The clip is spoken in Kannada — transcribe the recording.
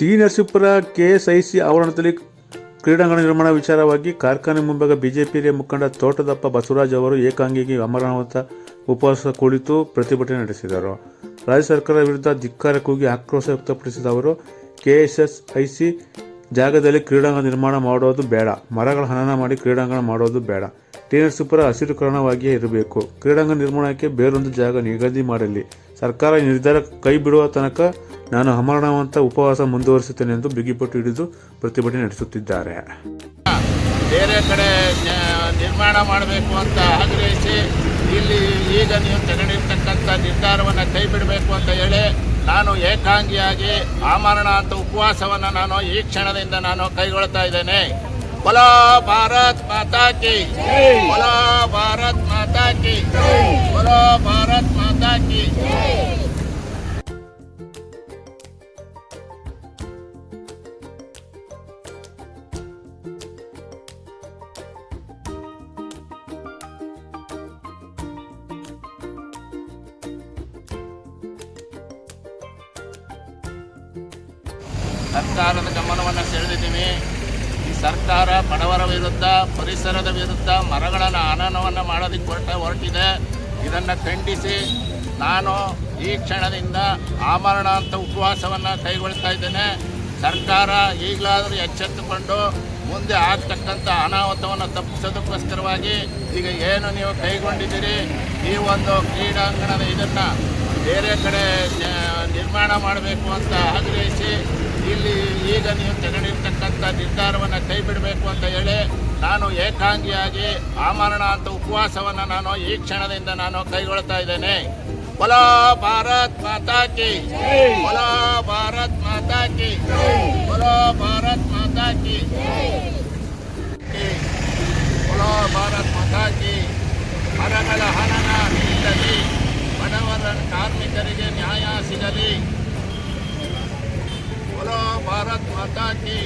ಟಿ ನರಸೀಪುರ ಕೆಎಸ್ಐಸಿ ಆವರಣದಲ್ಲಿ ಕ್ರೀಡಾಂಗಣ ನಿರ್ಮಾಣ ವಿಚಾರವಾಗಿ ಕಾರ್ಖಾನೆ ಮುಂಭಾಗ ಬಿಜೆಪಿ ಹಿರಿಯ ಮುಖಂಡ ತೋಟದಪ್ಪ ಬಸವರಾಜ್ ಅವರು ಏಕಾಂಗಿಯಾಗಿ ಅಮರನಾಥ ಉಪವಾಸ ಕುಳಿತು ಪ್ರತಿಭಟನೆ ನಡೆಸಿದರು. ರಾಜ್ಯ ಸರ್ಕಾರದ ವಿರುದ್ಧ ಧಿಕ್ಕಾರ ಕೂಗಿ ಆಕ್ರೋಶ ವ್ಯಕ್ತಪಡಿಸಿದ ಅವರು, ಕೆಎಸ್ಐಸಿ ಜಾಗದಲ್ಲಿ ಕ್ರೀಡಾಂಗಣ ನಿರ್ಮಾಣ ಮಾಡೋದು ಬೇಡ, ಮರಗಳ ಹನನ ಮಾಡಿ ಕ್ರೀಡಾಂಗಣ ಮಾಡೋದು ಬೇಡ, ಟಿ ನರಸೀಪುರ ಹಸಿರುಕರಣವಾಗಿಯೇ ಇರಬೇಕು, ಕ್ರೀಡಾಂಗಣ ನಿರ್ಮಾಣಕ್ಕೆ ಬೇರೊಂದು ಜಾಗ ನಿಗದಿ ಮಾಡಲಿ, ಸರ್ಕಾರ ನಿರ್ಧಾರ ಕೈ ಬಿಡುವ ತನಕ ನಾನು ಅಮರನಾಥ ಉಪವಾಸ ಮುಂದುವರಿಸುತ್ತೇನೆ ಎಂದು ಬಿಗಿಪಟ್ಟು ಹಿಡಿದು ಪ್ರತಿಭಟನೆ ನಡೆಸುತ್ತಿದ್ದಾರೆ. ಬೇರೆ ಕಡೆ ನಿರ್ಮಾಣ ಮಾಡಬೇಕು ಅಂತ ಆಗ್ರಹಿಸಿ ಇಲ್ಲಿ ಈಗ ನೀವು ತಗೊಂಡಿರ್ತಕ್ಕಂಥ ನಿರ್ಧಾರವನ್ನು ಕೈ ಬಿಡಬೇಕು ಅಂತ ಹೇಳಿ ನಾನು ಏಕಾಂಗಿಯಾಗಿ ಅಮರನಾಥ ಉಪವಾಸವನ್ನು ನಾನು ಈ ಕ್ಷಣದಿಂದ ನಾನು ಕೈಗೊಳ್ತಾ ಇದ್ದೇನೆ. बोलो भारत माता की, बोलो भारत माता की, बोलो भारत माता की. ಸರ್ಕಾರದ ಗಮನವನ್ನು ಸೆಳೆದಿದ್ದೀವಿ. ಈ ಸರ್ಕಾರ ಬಡವರ ವಿರುದ್ಧ, ಪರಿಸರದ ವಿರುದ್ಧ ಮರಗಳನ್ನು ಹನನವನ್ನು ಮಾಡೋದಕ್ಕೆ ಹೊರಟಿದೆ. ಇದನ್ನು ಖಂಡಿಸಿ ನಾನು ಈ ಕ್ಷಣದಿಂದ ಅಮರನಾಥ ಉಪವಾಸವನ್ನು ಕೈಗೊಳ್ತಾ ಇದ್ದೇನೆ. ಸರ್ಕಾರ ಈಗಲಾದರೂ ಎಚ್ಚೆತ್ತುಕೊಂಡು ಮುಂದೆ ಆಗ್ತಕ್ಕಂಥ ಅನಾಹುತವನ್ನು ತಪ್ಪಿಸೋದಕ್ಕೋಸ್ಕರವಾಗಿ ಈಗ ಏನು ನೀವು ಕೈಗೊಂಡಿದ್ದೀರಿ, ಈ ಒಂದು ಕ್ರೀಡಾಂಗಣದ ಇದನ್ನು ಬೇರೆ ಕಡೆ ನಿರ್ಮಾಣ ಮಾಡಬೇಕು ಅಂತ ಆಗ್ರಹಿಸಿ ಇಲ್ಲಿ ಈಗ ನೀವು ತಗೊಂಡಿರ್ತಕ್ಕಂಥ ನಿರ್ಧಾರವನ್ನು ಕೈ ಬಿಡಬೇಕು ಅಂತ ಹೇಳಿ ನಾನು ಏಕಾಂಗಿಯಾಗಿ ಅಮರನಾಥ ಉಪವಾಸವನ್ನು ನಾನು ಈ ಕ್ಷಣದಿಂದ ನಾನು ಕೈಗೊಳ್ತಾ ಇದ್ದೇನೆ. बोलो भारत माता की, बोलो भारत माता की, बोलो भारत माता की, बोलो भारत माता की. ಮರಗಳ ಹನನ ನಿಲ್ಲಲಿ, ಬಡವರ ಕಾರ್ಮಿಕರಿಗೆ ನ್ಯಾಯ ಸಿಗಲಿ. बोलो भारत माता की.